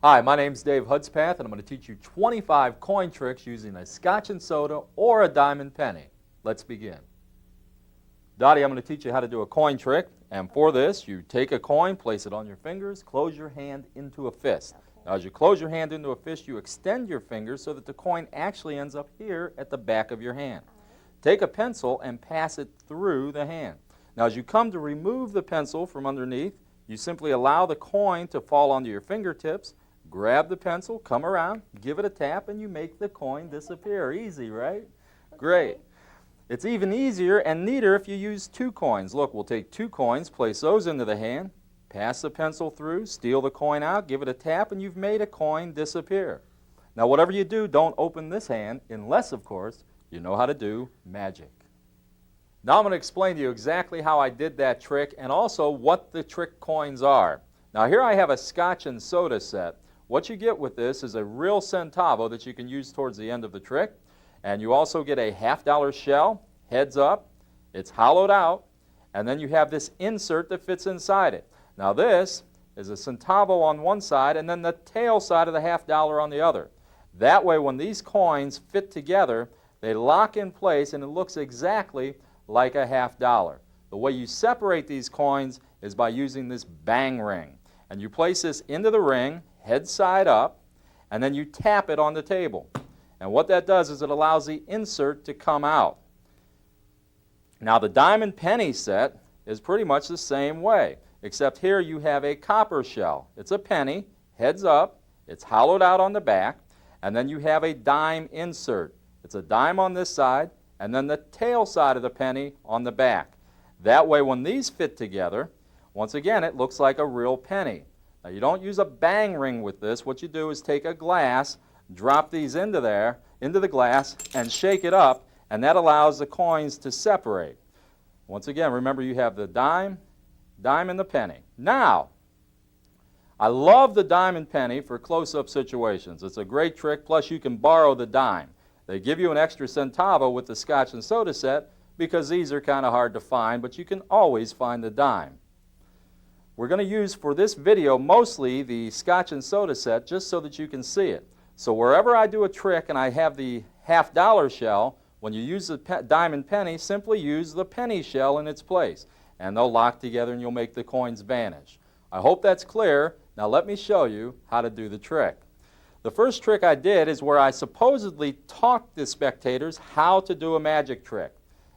Hi, my name's Dave Hudspath, and I'm going to teach you 25 coin tricks using a Scotch and soda or a diamond penny. Let's begin. Dottie, I'm going to teach you how to do a coin trick, and for this, you take a coin, place it on your fingers, close your hand into a fist. Now, as you close your hand into a fist, you extend your fingers so that the coin actually ends up here at the back of your hand. Take a pencil and pass it through the hand. Now, as you come to remove the pencil from underneath, you simply allow the coin to fall onto your fingertips. Grab the pencil, come around, give it a tap, and you make the coin disappear. Easy, right? Great. It's even easier and neater if you use two coins. Look, we'll take two coins, place those into the hand, pass the pencil through, steal the coin out, give it a tap, and you've made a coin disappear. Now, whatever you do, don't open this hand unless, of course, you know how to do magic. Now I'm going to explain to you exactly how I did that trick and also what the trick coins are. Now, here I have a Scotch and soda set. What you get with this is a real centavo that you can use towards the end of the trick. And you also get a $50 shell, heads up, it's hollowed out, and then you have this insert that fits inside it. Now this is a centavo on one side and then the tail side of the $50 on the other. That way when these coins fit together, they lock in place and it looks exactly like a $50. The way you separate these coins is by using this bang ring. And you place this into the ring, head side up, and then you tap it on the table. And what that does is it allows the insert to come out. Now the diamond penny set is pretty much the same way, except here you have a copper shell. It's a penny, heads up, it's hollowed out on the back, and then you have a dime insert. It's a dime on this side, and then the tail side of the penny on the back. That way when these fit together, once again it looks like a real penny. Now you don't use a bang ring with this. What you do is take a glass, drop these into there, into the glass, and shake it up, and that allows the coins to separate. Once again, remember you have the dime, and the penny. Now, I love the diamond penny for close-up situations. It's a great trick, plus you can borrow the dime. They give you an extra centavo with the Scotch and soda set because these are kind of hard to find, but you can always find the dime. We're going to use for this video mostly the Scotch and soda set just so that you can see it. So wherever I do a trick and I have the $50 shell, when you use the diamond penny, simply use the penny shell in its place. And they'll lock together and you'll make the coins vanish. I hope that's clear. Now let me show you how to do the trick. The first trick I did is where I supposedly taught the spectators how to do a magic trick.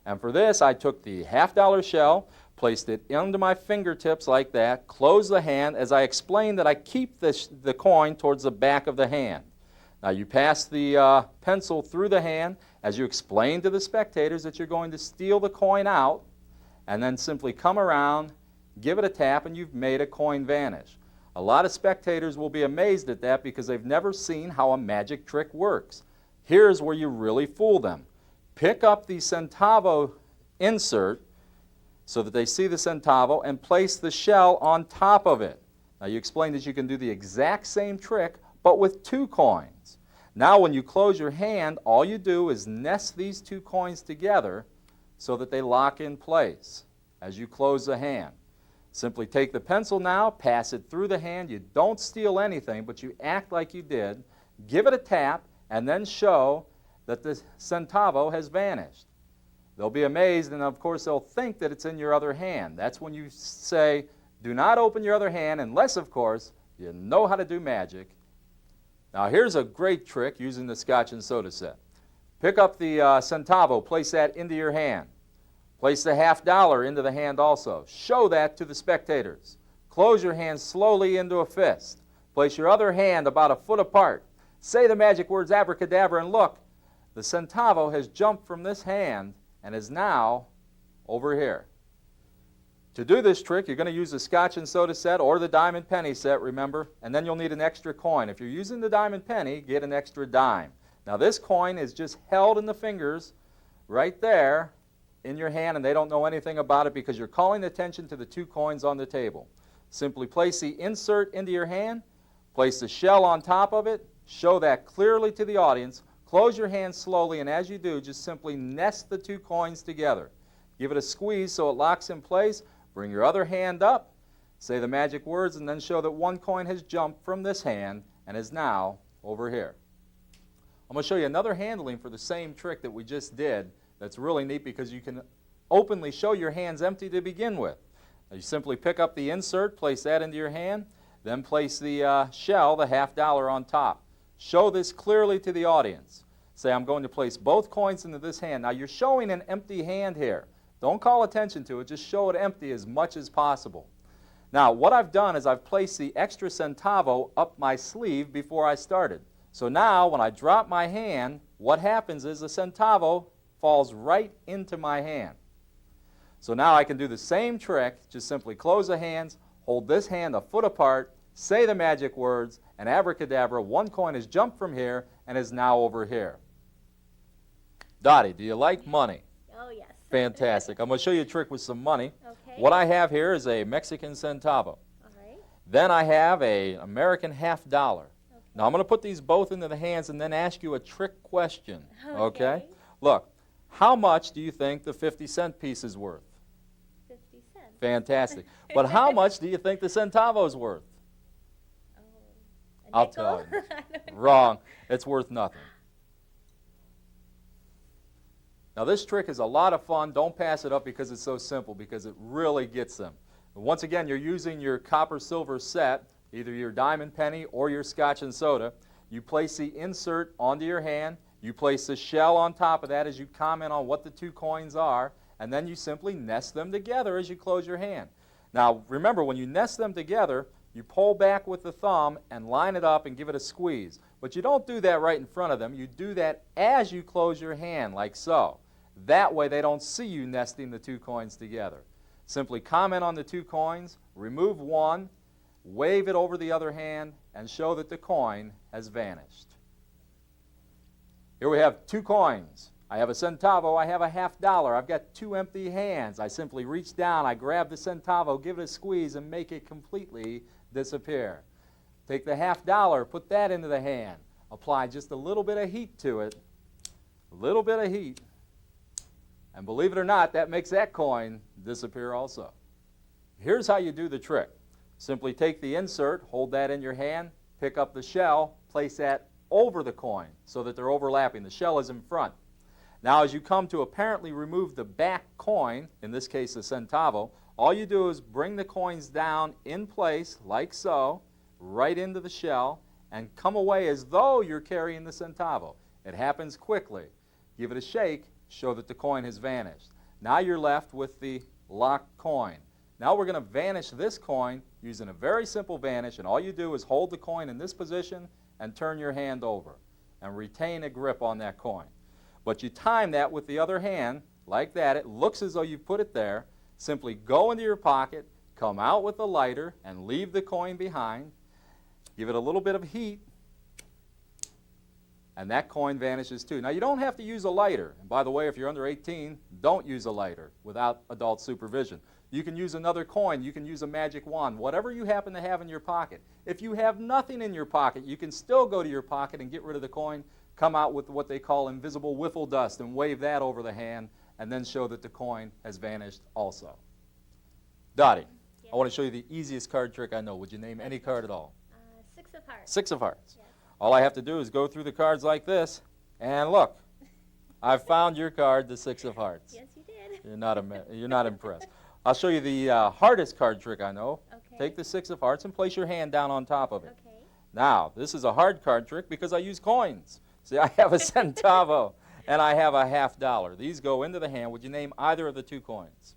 And for this I took the $50 shell, placed it into my fingertips like that, closed the hand. As I explained that I keep the coin towards the back of the hand. Now you pass the pencil through the hand as you explain to the spectators that you're going to steal the coin out and then simply come around, give it a tap, and you've made a coin vanish. A lot of spectators will be amazed at that because they've never seen how a magic trick works. Here's where you really fool them. Pick up the centavo insert so that they see the centavo and place the shell on top of it. Now you explained that you can do the exact same trick but with two coins. Now when you close your hand, all you do is nest these two coins together so that they lock in place as you close the hand. Simply take the pencil now, pass it through the hand. You don't steal anything, but you act like you did. Give it a tap, and then show that the centavo has vanished. They'll be amazed, and of course they'll think that it's in your other hand. That's when you say, do not open your other hand unless, of course, you know how to do magic. Now here's a great trick using the Scotch and soda set. Pick up the centavo, place that into your hand. Place the $50 into the hand also. Show that to the spectators. Close your hand slowly into a fist. Place your other hand about a foot apart. Say the magic words abracadabra, and look, the centavo has jumped from this hand and is now over here. To do this trick, you're going to use the Scotch and soda set or the diamond penny set, remember, and then you'll need an extra coin. If you're using the diamond penny, get an extra dime. Now this coin is just held in the fingers right there in your hand, and they don't know anything about it because you're calling attention to the two coins on the table. Simply place the insert into your hand, place the shell on top of it, show that clearly to the audience, close your hand slowly, and as you do, just simply nest the two coins together. Give it a squeeze so it locks in place. Bring your other hand up, say the magic words, and then show that one coin has jumped from this hand and is now over here. I'm going to show you another handling for the same trick that we just did that's really neat because you can openly show your hands empty to begin with. Now you simply pick up the insert, place that into your hand, then place the shell, the $50, on top. Show this clearly to the audience. Say, I'm going to place both coins into this hand. Now you're showing an empty hand here. Don't call attention to it, just show it empty as much as possible. Now what I've done is I've placed the extra centavo up my sleeve before I started. So now when I drop my hand, what happens is the centavo falls right into my hand. So now I can do the same trick, just simply close the hands, hold this hand a foot apart, say the magic words, and abracadabra, one coin has jumped from here and is now over here. Dottie, do you like money? Oh, yes. Fantastic. I'm going to show you a trick with some money. Okay. What I have here is a Mexican centavo. All right. Then I have an American $50. Okay. Now I'm going to put these both into the hands and then ask you a trick question. Okay? Look, how much do you think the 50-cent piece is worth? 50 cents. Fantastic. But how much do you think the centavo is worth? Oh, a I'll nickel? tell you. I don't know. Wrong. It's worth nothing. Now this trick is a lot of fun. Don't pass it up because it's so simple, because it really gets them. And once again, you're using your copper-silver set, either your diamond penny or your Scotch and soda. You place the insert onto your hand. You place the shell on top of that as you comment on what the two coins are, and then you simply nest them together as you close your hand. Now remember, when you nest them together, you pull back with the thumb and line it up and give it a squeeze. But you don't do that right in front of them. You do that as you close your hand, like so. That way they don't see you nesting the two coins together. Simply comment on the two coins, remove one, wave it over the other hand, and show that the coin has vanished. Here we have two coins. I have a centavo, I have a $50. I've got two empty hands. I simply reach down, I grab the centavo, give it a squeeze, and make it completely disappear. Take the $50, put that into the hand. Apply just a little bit of heat to it. A little bit of heat. And believe it or not, that makes that coin disappear also. Here's how you do the trick. Simply take the insert, hold that in your hand, pick up the shell, place that over the coin so that they're overlapping. The shell is in front. Now as you come to apparently remove the back coin, in this case the centavo, all you do is bring the coins down in place like so, right into the shell, and come away as though you're carrying the centavo. It happens quickly. Give it a shake, show that the coin has vanished. Now you're left with the locked coin. Now we're going to vanish this coin using a very simple vanish, and all you do is hold the coin in this position and turn your hand over and retain a grip on that coin. But you time that with the other hand like that. It looks as though you put it there. Simply go into your pocket, come out with the lighter, and leave the coin behind. Give it a little bit of heat, and that coin vanishes too. Now you don't have to use a lighter. And by the way, if you're under 18, don't use a lighter without adult supervision. You can use another coin. You can use a magic wand, whatever you happen to have in your pocket. If you have nothing in your pocket, you can still go to your pocket and get rid of the coin, come out with what they call invisible wiffle dust and wave that over the hand, and then show that the coin has vanished also. Dottie, I want to show you the easiest card trick I know. Would you name any card at all? 6 of hearts. 6 of hearts. Yes. All I have to do is go through the cards like this, and look, I've found your card, the 6 of hearts. Yes, you did. You're not impressed. I'll show you the hardest card trick I know. Okay. Take the 6 of hearts and place your hand down on top of it. Okay. Now, this is a hard card trick because I use coins. See, I have a centavo and I have a $50. These go into the hand. Would you name either of the two coins?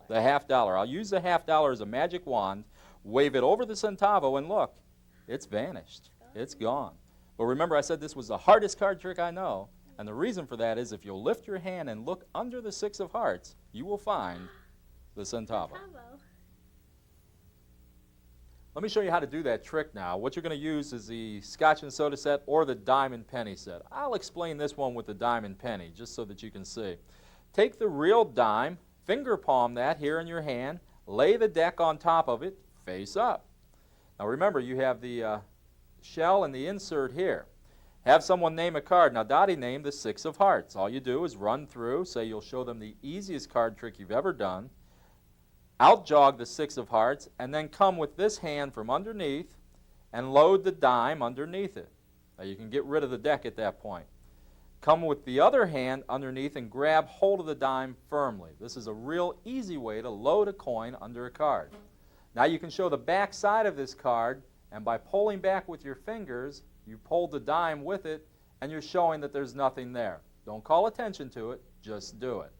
The $50. The $50. I'll use the $50 as a magic wand, wave it over the centavo, and look, it's vanished. It's gone. But remember, I said this was the hardest card trick I know, and the reason for that is if you'll lift your hand and look under the 6 of hearts, you will find the centavo. Let me show you how to do that trick now. What you're going to use is the Scotch and soda set or the diamond penny set. I'll explain this one with the diamond penny just so that you can see. Take the real dime, finger palm that here in your hand, lay the deck on top of it, face up. Now remember, you have the shell and the insert here. Have someone name a card. Now Dottie named the 6 of hearts. All you do is run through, say you'll show them the easiest card trick you've ever done, out jog the 6 of hearts, and then come with this hand from underneath and load the dime underneath it. Now you can get rid of the deck at that point. Come with the other hand underneath and grab hold of the dime firmly. This is a real easy way to load a coin under a card. Now you can show the back side of this card, and by pulling back with your fingers, you pulled the dime with it, and you're showing that there's nothing there. Don't call attention to it, just do it.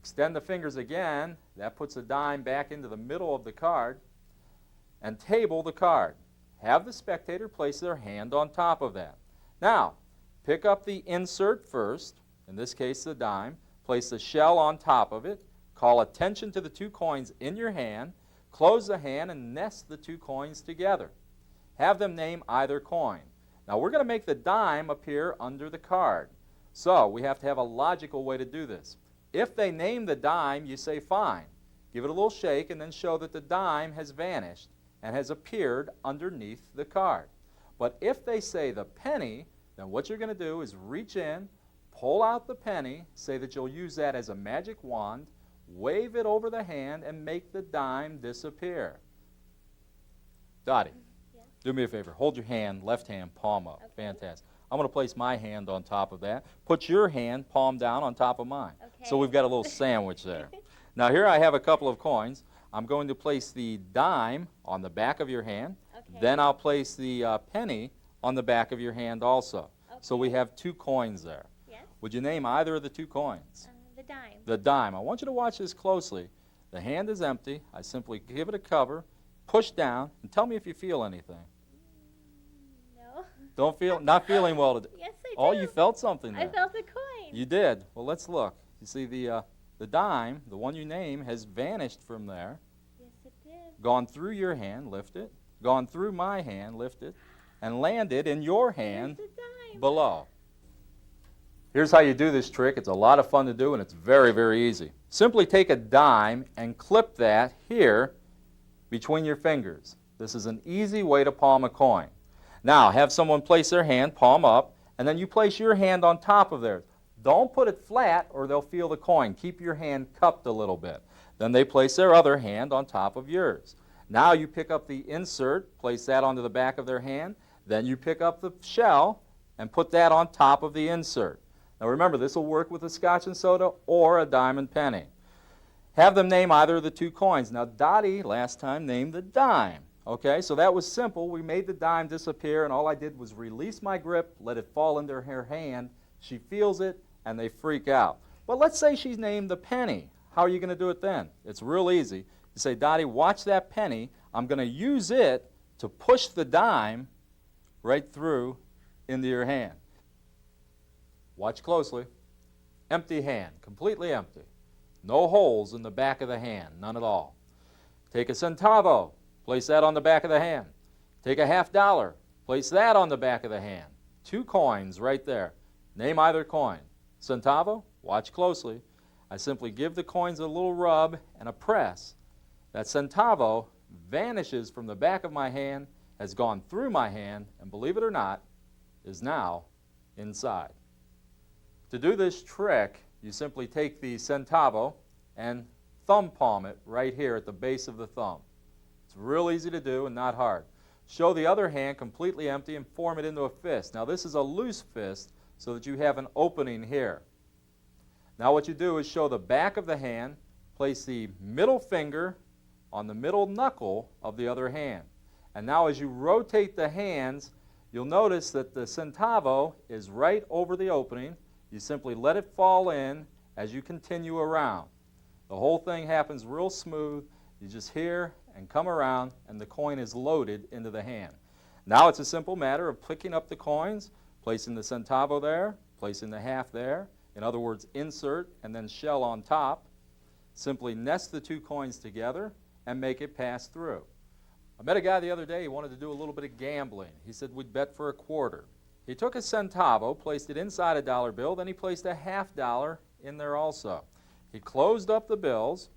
Extend the fingers again. That puts the dime back into the middle of the card, and table the card. Have the spectator place their hand on top of that. Now, pick up the insert first, in this case the dime, place the shell on top of it, call attention to the two coins in your hand, close the hand and nest the two coins together. Have them name either coin. Now we're going to make the dime appear under the card. So we have to have a logical way to do this. If they name the dime, you say fine. Give it a little shake and then show that the dime has vanished and has appeared underneath the card. But if they say the penny, then what you're going to do is reach in, pull out the penny, say that you'll use that as a magic wand, wave it over the hand, and make the dime disappear. Dottie, Yes. do me a favor. Hold your hand, left hand, palm up. Okay. Fantastic. I'm going to place my hand on top of that. Put your hand, palm down, on top of mine. Okay. So we've got a little sandwich there. Now here I have a couple of coins. I'm going to place the dime on the back of your hand. Okay. Then I'll place the penny on the back of your hand also. So we Okay. have two coins there. Yes. Would you name either of the two coins? The dime. The dime. I want you to watch this closely. The hand is empty. I simply give it a cover, push down, and tell me if you feel anything. No. Don't feel, not feeling well today. Yes, I do. Oh, you felt something I there. felt the coin. You did. Well, let's look. You see the dime, the one you name, has vanished from there, Yes, it did. gone through your hand, lift it, gone through my hand, lift it, and landed in your hand There's the dime. below. Here's how you do this trick. It's a lot of fun to do, and it's very, very easy. Simply take a dime and clip that here between your fingers. This is an easy way to palm a coin. Now, have someone place their hand, palm up, and then you place your hand on top of theirs. Don't put it flat or they'll feel the coin. Keep your hand cupped a little bit. Then they place their other hand on top of yours. Now you pick up the insert, place that onto the back of their hand. Then you pick up the shell and put that on top of the insert. Now remember, this will work with a Scotch and soda or a diamond penny. Have them name either of the two coins. Now Dottie last time named the dime. Okay, so that was simple. We made the dime disappear, and all I did was release my grip, let it fall into her hand. She feels it, and they freak out. But let's say she's named the penny. How are you going to do it then? It's real easy. You say, Dottie, watch that penny. I'm going to use it to push the dime right through into your hand. Watch closely. Empty hand, completely empty. No holes in the back of the hand, none at all. Take a centavo, place that on the back of the hand. Take a $50, place that on the back of the hand. Two coins right there. Name either coin. Centavo, watch closely. I simply give the coins a little rub and a press. That centavo vanishes from the back of my hand, has gone through my hand, and believe it or not, is now inside. To do this trick, you simply take the centavo and thumb palm it right here at the base of the thumb. It's real easy to do and not hard. Show the other hand completely empty and form it into a fist. Now this is a loose fist so that you have an opening here. Now what you do is show the back of the hand, place the middle finger on the middle knuckle of the other hand. And now as you rotate the hands, you'll notice that the centavo is right over the opening. You simply let it fall in as you continue around. The whole thing happens real smooth. You just hear and come around, and the coin is loaded into the hand. Now it's a simple matter of picking up the coins, placing the centavo there, placing the half there. In other words, insert and then shell on top. Simply nest the two coins together and make it pass through. I met a guy the other day, he wanted to do a little bit of gambling. He said we'd bet for a quarter. He took a centavo, placed it inside a dollar bill, then he placed a $50 in there also. He closed up the bills,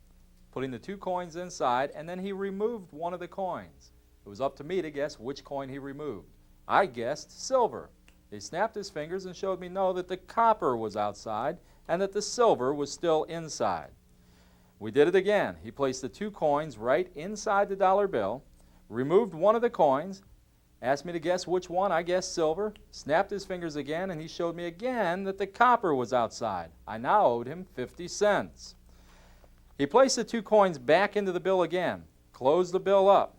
putting the two coins inside, and then he removed one of the coins. It was up to me to guess which coin he removed. I guessed silver. He snapped his fingers and showed me no, that the copper was outside and that the silver was still inside. We did it again. He placed the two coins right inside the dollar bill, removed one of the coins, asked me to guess which one. I guessed silver, snapped his fingers again, and he showed me again that the copper was outside. I now owed him 50 cents. He placed the 2 coins back into the bill again, closed the bill up,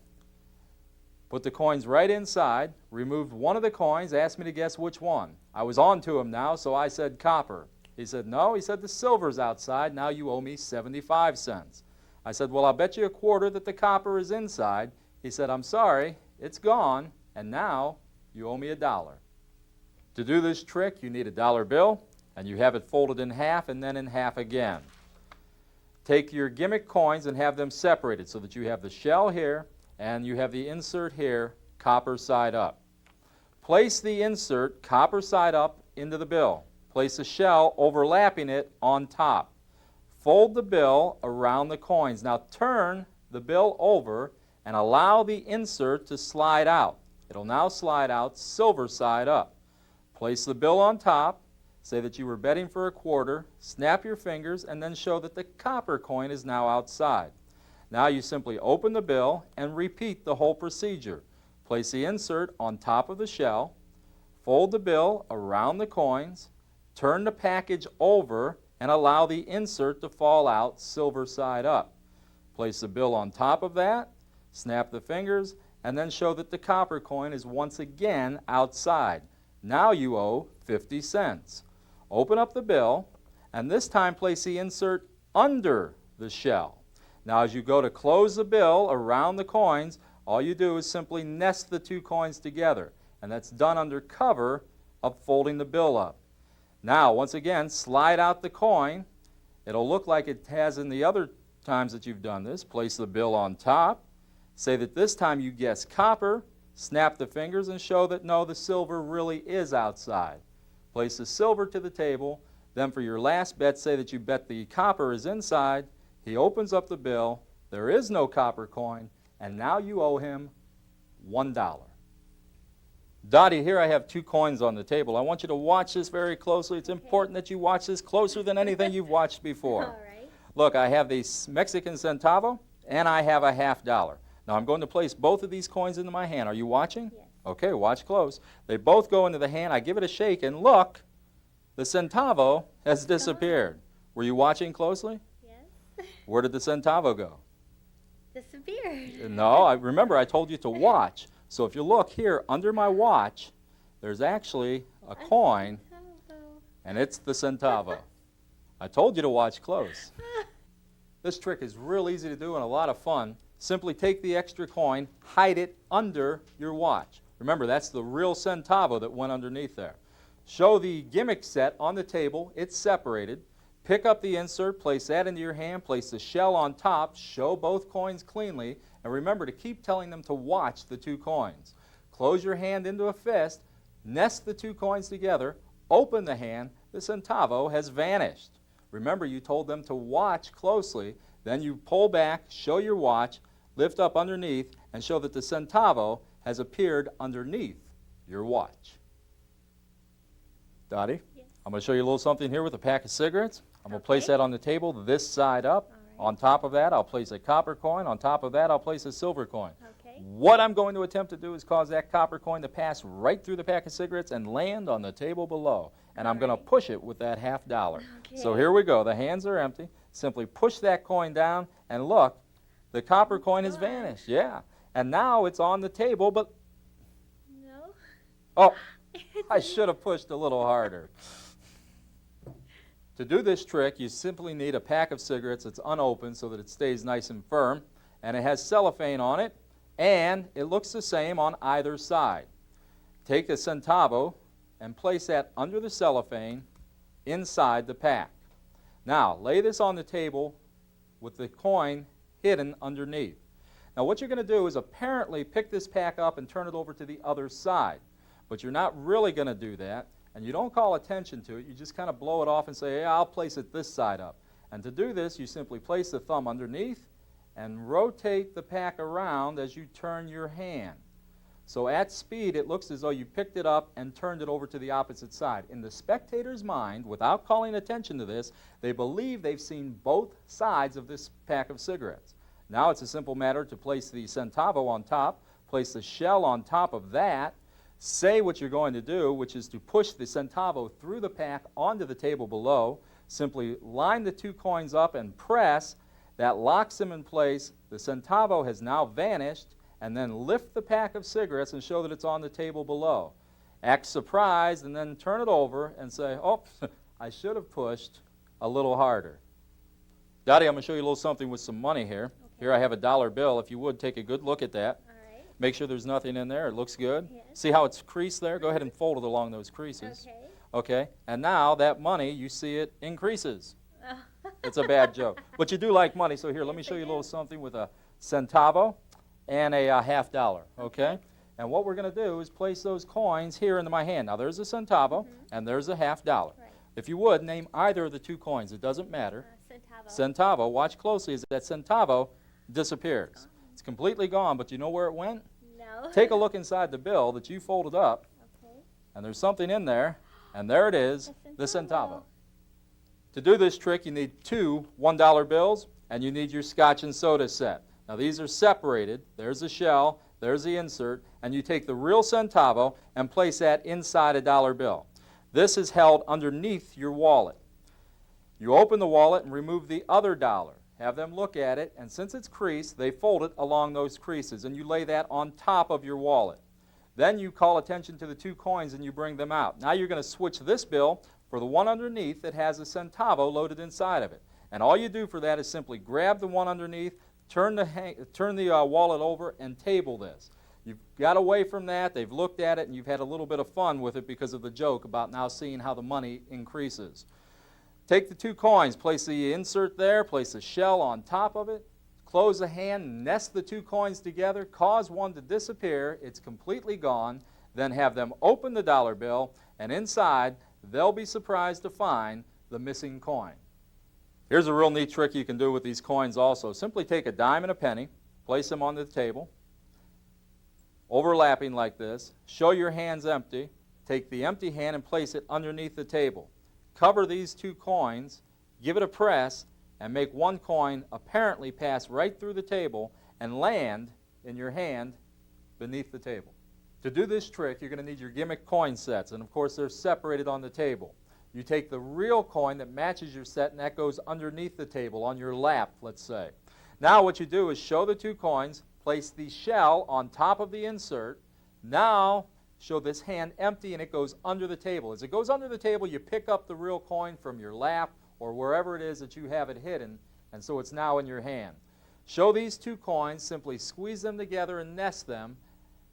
put the coins right inside, removed one of the coins, asked me to guess which one. I was on to him now, so I said copper. He said, no. He said, the silver's outside. Now you owe me 75 cents. I said, well, I'll bet you a quarter that the copper is inside. He said, I'm sorry, it's gone, and now you owe me $1. To do this trick, you need a dollar bill, and you have it folded in half and then in half again. Take your gimmick coins and have them separated so that you have the shell here and you have the insert here, copper side up. Place the insert, copper side up, into the bill. Place the shell overlapping it on top. Fold the bill around the coins. Now turn the bill over and allow the insert to slide out. It'll now slide out silver side up. Place the bill on top. Say that you were betting for a quarter, snap your fingers, and then show that the copper coin is now outside. Now you simply open the bill and repeat the whole procedure. Place the insert on top of the shell, fold the bill around the coins, turn the package over, and allow the insert to fall out silver side up. Place the bill on top of that, snap the fingers, and then show that the copper coin is once again outside. Now you owe 50 cents. Open up the bill, and this time place the insert under the shell. Now as you go to close the bill around the coins, all you do is simply nest the 2 coins together, and that's done under cover of folding the bill up. Now once again, slide out the coin. It'll look like it has in the other times that you've done this. Place the bill on top. Say that this time you guess copper, snap the fingers, and show that no, the silver really is outside. Place the silver to the table. Then for your last bet, say that you bet the copper is inside. He opens up the bill. There is no copper coin, and now you owe him $1. Dottie, here I have 2 coins on the table. I want you to watch this very closely. It's important that you watch this closer than anything you've watched before. All right. Look, I have the Mexican centavo, and I have a $50. Now I'm going to place both of these coins into my hand. Are you watching? Yes. Okay, watch close. They both go into the hand. I give it a shake, and look, the centavo has disappeared. Were you watching closely? Yes. Where did the centavo go? Disappeared. No, remember I told you to watch. So if you look here under my watch, there's actually a coin, and it's the centavo. I told you to watch close. This trick is real easy to do and a lot of fun. Simply take the extra coin, hide it under your watch. Remember, that's the real centavo that went underneath there. Show the gimmick set on the table. It's separated. Pick up the insert, place that into your hand, place the shell on top, show both coins cleanly, and remember to keep telling them to watch the 2 coins. Close your hand into a fist, nest the 2 coins together, open the hand, the centavo has vanished. Remember, you told them to watch closely, then you pull back, show your watch, lift up underneath, and show that the centavo has appeared underneath your watch. Dottie? Yes. I'm going to show you a little something here with a pack of cigarettes. I'm going to place Okay. that on the table, this side up. All right. On top of that, I'll place a copper coin. On top of that, I'll place a silver coin. Okay. What I'm going to attempt to do is cause that copper coin to pass right through the pack of cigarettes and land on the table below. And I'm going to All right. push it with that $50. So Okay. here we go. The hands are empty. Simply push that coin down, and look, the copper coin has Gone. vanished. Yeah. And now it's on the table, but, No. oh, I should have pushed a little harder. To do this trick, you simply need a pack of cigarettes that's unopened so that it stays nice and firm, and it has cellophane on it, and it looks the same on either side. Take the centavo and place that under the cellophane inside the pack. Now, lay this on the table with the coin hidden underneath. Now, what you're going to do is apparently pick this pack up and turn it over to the other side, but you're not really going to do that. And you don't call attention to it. You just kind of blow it off and say, hey, I'll place it this side up. And to do this, you simply place the thumb underneath and rotate the pack around as you turn your hand. So at speed, it looks as though you picked it up and turned it over to the opposite side. In the spectator's mind, without calling attention to this, they believe they've seen both sides of this pack of cigarettes. Now it's a simple matter to place the centavo on top, place the shell on top of that, say what you're going to do, which is to push the centavo through the pack onto the table below. Simply line the 2 coins up and press. That locks them in place. The centavo has now vanished, and then lift the pack of cigarettes and show that it's on the table below. Act surprised and then turn it over and say, oh, I should have pushed a little harder. Dottie, I'm going to show you a little something with some money here. Okay. Here I have a $1 bill. If you would, take a good look at that. All right. Make sure there's nothing in there. It looks good. Yes. See how it's creased there? Go ahead and fold it along those creases. Okay. Okay. And now that money, you see it increases. It's a bad joke. But you do like money, so here, let me show you a little something with a centavo and a $50, okay? And what we're going to do is place those coins here into my hand. Now, there's a centavo, and there's a $50. Right. If you would, name either of the 2 coins. It doesn't matter. Centavo. Centavo. Watch closely as that centavo disappears. It's completely gone, but you know where it went? No. Take a look inside the bill that you folded up, Okay. and there's something in there, and there it is, the centavo. To do this trick, you need 2 $1 bills, and you need your Scotch and soda set. Now, these are separated. There's the shell, there's the insert, and you take the real centavo and place that inside a $1 bill. This is held underneath your wallet. You open the wallet and remove the other $1. Have them look at it, and since it's creased, they fold it along those creases, and you lay that on top of your wallet. Then you call attention to the 2 coins and you bring them out. Now you're going to switch this bill for the one underneath that has a centavo loaded inside of it. And all you do for that is simply grab the one underneath, turn the wallet over, and table this. You've got away from that, they've looked at it, and you've had a little bit of fun with it because of the joke about now seeing how the money increases. Take the 2 coins, place the insert there, place the shell on top of it, close the hand, nest the 2 coins together, cause one to disappear, it's completely gone, then have them open the $1 bill, and inside they'll be surprised to find the missing coin. Here's a real neat trick you can do with these coins also. Simply take a dime and a penny, place them on the table, overlapping like this, show your hands empty, take the empty hand and place it underneath the table. Cover these 2 coins, give it a press, and make 1 coin apparently pass right through the table and land in your hand beneath the table. To do this trick, you're going to need your gimmicked coin sets, and of course they're separated on the table. You take the real coin that matches your set, and that goes underneath the table on your lap, let's say. Now what you do is show the 2 coins, place the shell on top of the insert. Now show this hand empty, and it goes under the table. As it goes under the table, you pick up the real coin from your lap or wherever it is that you have it hidden, and so it's now in your hand. Show these 2 coins, simply squeeze them together and nest them.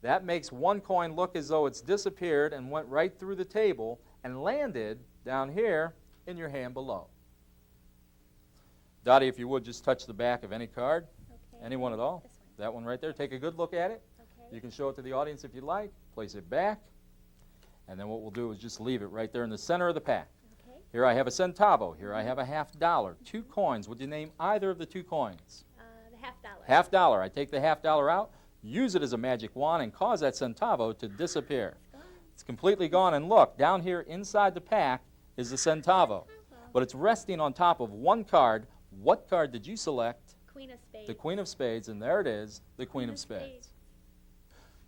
That makes 1 coin look as though it's disappeared and went right through the table and landed down here in your hand below. Dottie, if you would, just touch the back of any card. Okay. Any one at all. This one. That one right there. Take a good look at it. Okay. You can show it to the audience if you'd like. Place it back. And then what we'll do is just leave it right there in the center of the pack. Okay. Here I have a centavo. Here I have a $50. 2 coins. Would you name either of the 2 coins? The $50. $50. I take the $50 out, use it as a magic wand, and cause that centavo to disappear. It's completely gone. And look, down here inside the pack is the centavo. But it's resting on top of 1 card. What card did you select? Queen of Spades. The Queen of Spades, and there it is, the Queen of Spades.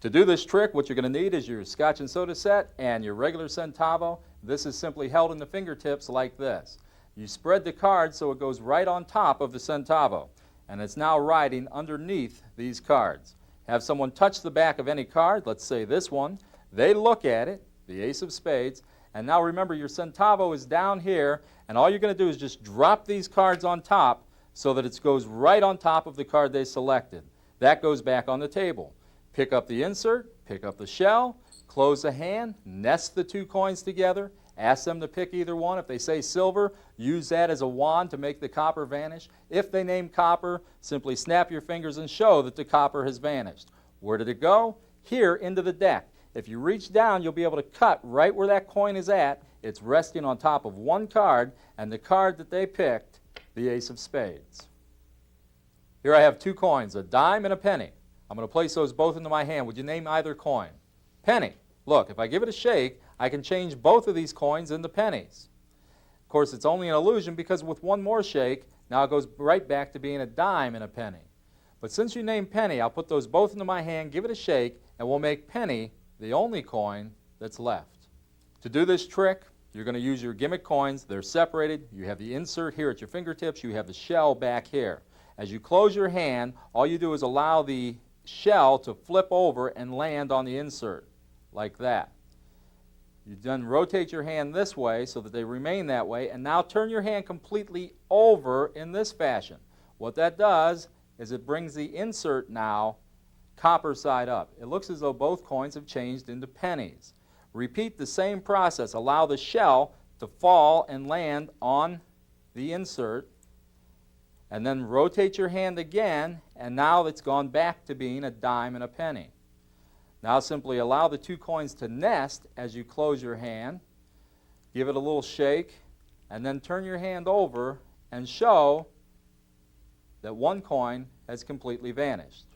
To do this trick, what you're going to need is your Scotch and soda set and your regular centavo. This is simply held in the fingertips like this. You spread the card so it goes right on top of the centavo, and it's now riding underneath these cards. Have someone touch the back of any card, let's say this one. They look at it, the Ace of Spades, and now remember your centavo is down here, and all you're going to do is just drop these cards on top so that it goes right on top of the card they selected. That goes back on the table. Pick up the insert, pick up the shell, close the hand, nest the 2 coins together, ask them to pick either one. If they say silver, use that as a wand to make the copper vanish. If they name copper, simply snap your fingers and show that the copper has vanished. Where did it go? Here into the deck. If you reach down, you'll be able to cut right where that coin is at. It's resting on top of 1 card, and the card that they picked, the Ace of Spades. Here I have 2 coins, a dime and a penny. I'm going to place those both into my hand. Would you name either coin? Penny. Look, if I give it a shake, I can change both of these coins into pennies. Of course, it's only an illusion because with 1 more shake, now it goes right back to being a dime and a penny. But since you named penny, I'll put those both into my hand, give it a shake, and we'll make penny the only coin that's left. To do this trick, you're going to use your gimmick coins. They're separated. You have the insert here at your fingertips. You have the shell back here. As you close your hand, all you do is allow the shell to flip over and land on the insert, like that. You then rotate your hand this way so that they remain that way, and now turn your hand completely over in this fashion. What that does is it brings the insert now copper side up. It looks as though both coins have changed into pennies. Repeat the same process. Allow the shell to fall and land on the insert, and then rotate your hand again, and now it's gone back to being a dime and a penny. Now simply allow the two coins to nest as you close your hand, give it a little shake, and then turn your hand over and show that one coin has completely vanished.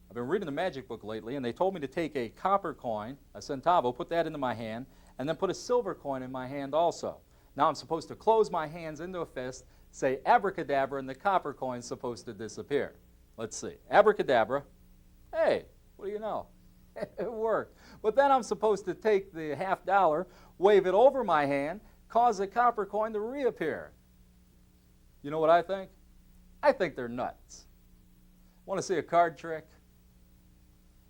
I've been reading the magic book lately, and they told me to take a copper coin, a centavo, put that into my hand, and then put a silver coin in my hand also. Now I'm supposed to close my hands into a fist, say abracadabra, and the copper coin's supposed to disappear. Let's see. Abracadabra. Hey, what do you know? It worked. But then I'm supposed to take the $50, wave it over my hand, cause the copper coin to reappear. You know what I think? I think they're nuts. Want to see a card trick?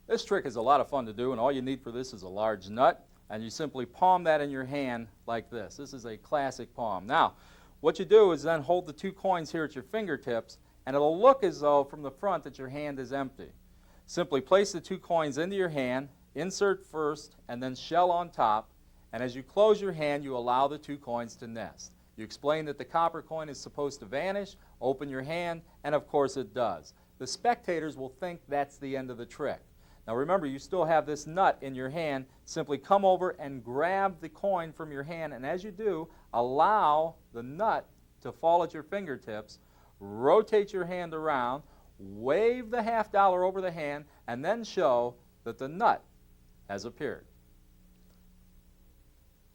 This trick is a lot of fun to do, and all you need for this is a large nut, and you simply palm that in your hand like this. This is a classic palm. Now, what you do is then hold the two coins here at your fingertips, and it'll look as though from the front that your hand is empty. Simply place the two coins into your hand, insert first, and then shell on top, and as you close your hand, you allow the two coins to nest. You explain that the copper coin is supposed to vanish, open your hand, and of course it does. The spectators will think that's the end of the trick. Now remember, you still have this nut in your hand. Simply come over and grab the coin from your hand, and as you do, allow the nut to fall at your fingertips, rotate your hand around, wave the $50 over the hand, and then show that the nut has appeared.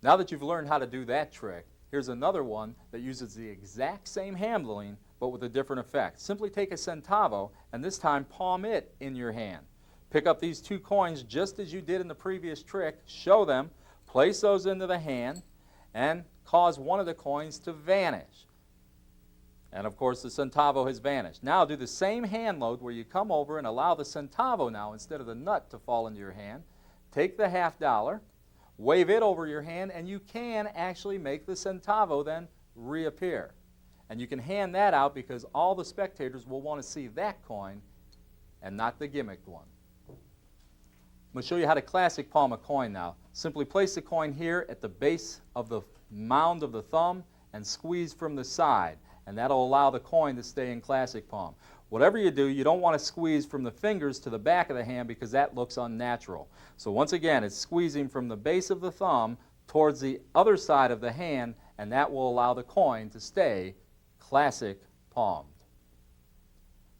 Now that you've learned how to do that trick, here's another one that uses the exact same handling but with a different effect. Simply take a centavo and this time palm it in your hand. Pick up these two coins just as you did in the previous trick, show them, place those into the hand, and cause one of the coins to vanish. And of course the centavo has vanished. Now do the same hand load where you come over and allow the centavo now instead of the nut to fall into your hand. Take the $50, wave it over your hand, and you can actually make the centavo then reappear. And you can hand that out because all the spectators will want to see that coin and not the gimmicked one. I'm going to show you how to classic palm a coin now. Simply place the coin here at the base of the mound of the thumb and squeeze from the side, and that'll allow the coin to stay in classic palm. Whatever you do, you don't want to squeeze from the fingers to the back of the hand because that looks unnatural. So once again, it's squeezing from the base of the thumb towards the other side of the hand, and that will allow the coin to stay classic palmed.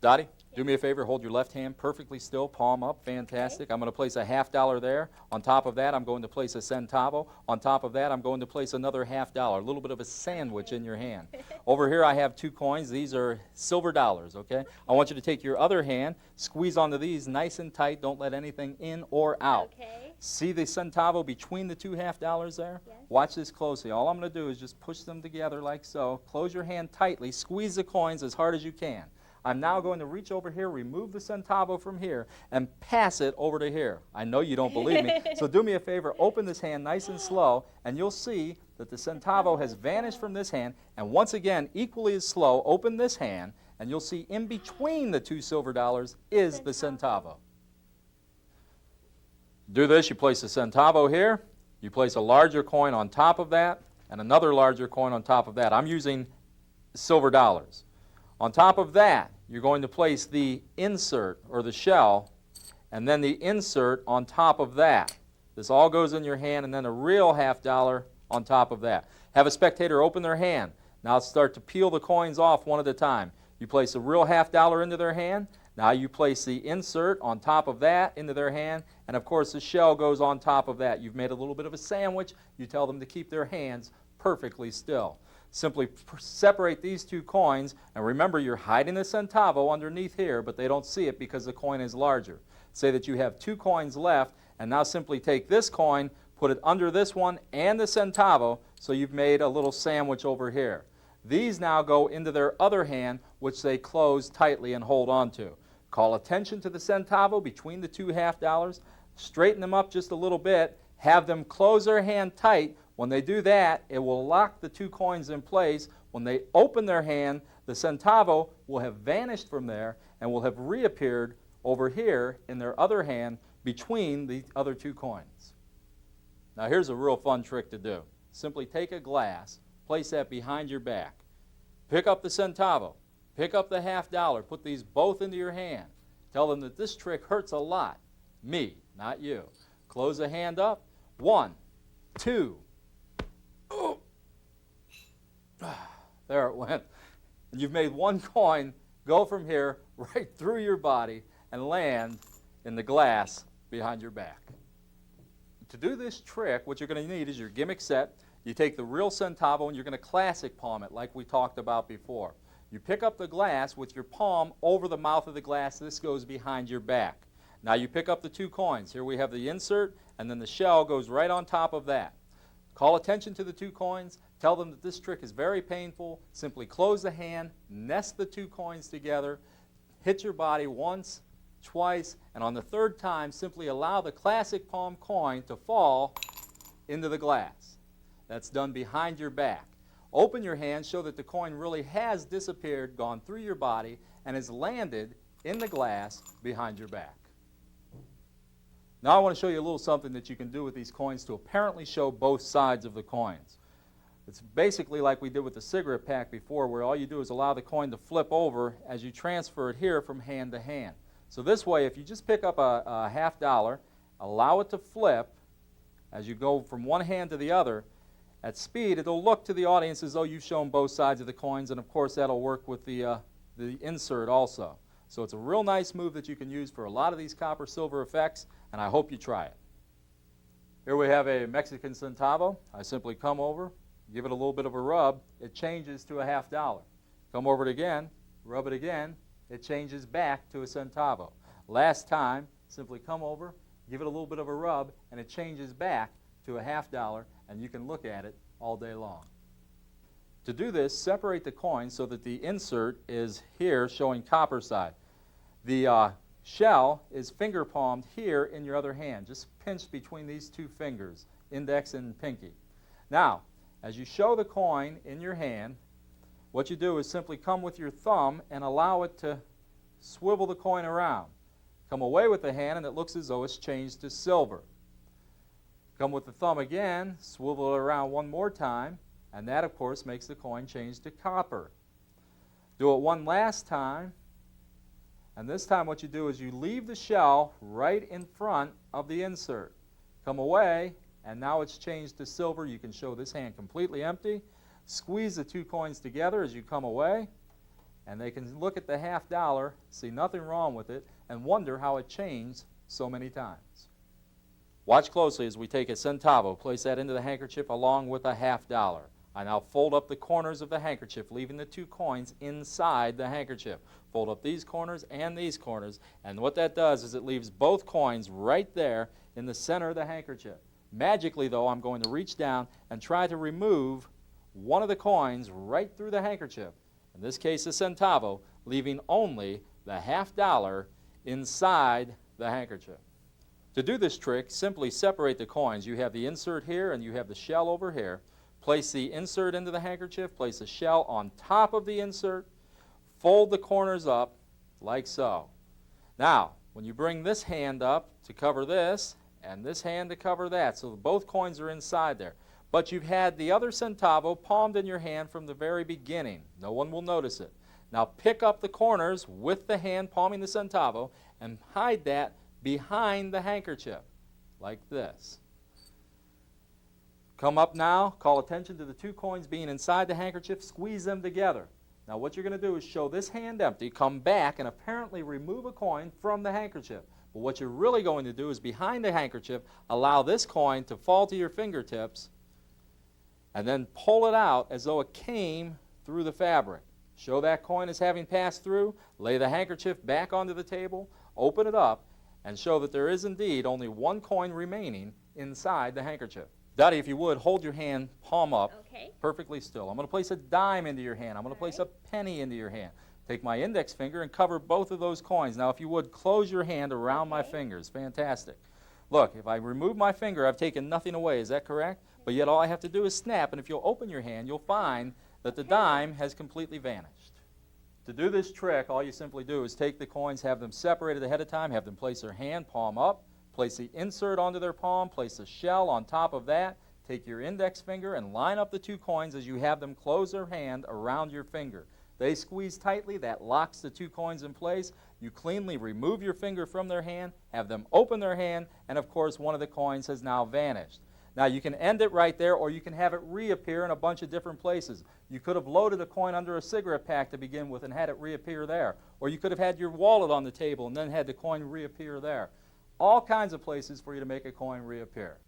Dottie, do me a favor, hold your left hand perfectly still, palm up, fantastic. I'm going to place a $50 there. On top of that, I'm going to place a centavo. On top of that, I'm going to place another $50, a little bit of a sandwich in your hand. Over here, I have two coins. These are silver dollars, okay? I want you to take your other hand, squeeze onto these nice and tight. Don't let anything in or out. Okay. See the centavo between the two $50 there? Yes. Watch this closely. All I'm going to do is just push them together like so. Close your hand tightly. Squeeze the coins as hard as you can. I'm now going to reach over here, remove the centavo from here, and pass it over to here. I know you don't believe me, so do me a favor, open this hand nice and slow, and you'll see that the centavo has vanished from this hand, and once again, equally as slow, open this hand, and you'll see in between the two silver dollars is the centavo. Do this, you place the centavo here, you place a larger coin on top of that, and another larger coin on top of that. I'm using silver dollars. On top of that, you're going to place the insert, or the shell, and then the insert on top of that. This all goes in your hand, and then a real $50 on top of that. Have a spectator open their hand. Now start to peel the coins off one at a time. You place a real $50 into their hand. Now you place the insert on top of that into their hand, and of course the shell goes on top of that. You've made a little bit of a sandwich. You tell them to keep their hands perfectly still. simply separate these two coins, and remember you're hiding the centavo underneath here, but they don't see it because the coin is larger. Say that you have two coins left, and now simply take this coin, put it under this one and the centavo, so you've made a little sandwich over here. These now go into their other hand, which they close tightly and hold on to. Call attention to the centavo between the two half dollars, straighten them up just a little bit, have them close their hand tight. When they do that, it will lock the two coins in place. When they open their hand, the centavo will have vanished from there and will have reappeared over here in their other hand between the other two coins. Now here's a real fun trick to do. Simply take a glass, place that behind your back, pick up the centavo, pick up the half dollar, put these both into your hand. Tell them that this trick hurts a lot. Me, not you. Close the hand up. 1, 2. Oh. There it went. And you've made one coin go from here right through your body and land in the glass behind your back. To do this trick, what you're going to need is your gimmick set. You take the real centavo and you're going to classic palm it like we talked about before. You pick up the glass with your palm over the mouth of the glass. This goes behind your back. Now you pick up the two coins. Here we have the insert, and then the shell goes right on top of that. Call attention to the two coins. Tell them that this trick is very painful. Simply close the hand, nest the two coins together, hit your body once, twice, and on the third time, simply allow the classic palm coin to fall into the glass. That's done behind your back. Open your hand, show that the coin really has disappeared, gone through your body, and has landed in the glass behind your back. Now I want to show you a little something that you can do with these coins to apparently show both sides of the coins. It's basically like we did with the cigarette pack before, where all you do is allow the coin to flip over as you transfer it here from hand to hand. So this way, if you just pick up a half dollar, allow it to flip as you go from one hand to the other, at speed, it'll look to the audience as though you've shown both sides of the coins, and of course that'll work with the insert also. So it's a real nice move that you can use for a lot of these copper-silver effects, and I hope you try it. Here we have a Mexican centavo. I simply come over, give it a little bit of a rub, it changes to a half dollar. Come over it again, rub it again, it changes back to a centavo. Last time, simply come over, give it a little bit of a rub, and it changes back to a half dollar, and you can look at it all day long. To do this, separate the coin so that the insert is here showing copper side. The shell is finger palmed here in your other hand, just pinched between these two fingers, index and pinky. Now, as you show the coin in your hand, what you do is simply come with your thumb and allow it to swivel the coin around. Come away with the hand and it looks as though it's changed to silver. Come with the thumb again, swivel it around one more time, and that of course makes the coin change to copper. Do it one last time, and this time what you do is you leave the shell right in front of the insert. Come away, and now it's changed to silver. You can show this hand completely empty. Squeeze the two coins together as you come away, and they can look at the half dollar, see nothing wrong with it, and wonder how it changed so many times. Watch closely as we take a centavo, place that into the handkerchief along with a half dollar. I now fold up the corners of the handkerchief, leaving the two coins inside the handkerchief. Fold up these corners and these corners, and what that does is it leaves both coins right there in the center of the handkerchief. Magically, though, I'm going to reach down and try to remove one of the coins right through the handkerchief, in this case a centavo, leaving only the half dollar inside the handkerchief. To do this trick, simply separate the coins. You have the insert here and you have the shell over here. Place the insert into the handkerchief, place the shell on top of the insert, fold the corners up like so. Now, when you bring this hand up to cover this, and this hand to cover that, so both coins are inside there, but you've had the other centavo palmed in your hand from the very beginning. No one will notice it. Now pick up the corners with the hand palming the centavo and hide that behind the handkerchief, like this. Come up now, call attention to the two coins being inside the handkerchief, squeeze them together. Now what you're going to do is show this hand empty, come back and apparently remove a coin from the handkerchief. But what you're really going to do is behind the handkerchief, allow this coin to fall to your fingertips and then pull it out as though it came through the fabric. Show that coin as having passed through, lay the handkerchief back onto the table, open it up, and show that there is indeed only one coin remaining inside the handkerchief. Dottie, if you would, hold your hand palm up, Okay. perfectly still. I'm going to place a dime into your hand. I'm going to place a penny into your hand. Take my index finger and cover both of those coins. Now, if you would, close your hand around my fingers. Fantastic. Look, if I remove my finger, I've taken nothing away. Is that correct? But yet all I have to do is snap, and if you'll open your hand, you'll find that the dime has completely vanished. To do this trick, all you simply do is take the coins, have them separated ahead of time, have them place their hand palm up, place the insert onto their palm, place the shell on top of that, take your index finger and line up the two coins as you have them close their hand around your finger. They squeeze tightly, that locks the two coins in place. You cleanly remove your finger from their hand, have them open their hand, and of course one of the coins has now vanished. Now you can end it right there, or you can have it reappear in a bunch of different places. You could have loaded a coin under a cigarette pack to begin with and had it reappear there. Or you could have had your wallet on the table and then had the coin reappear there. All kinds of places for you to make a coin reappear.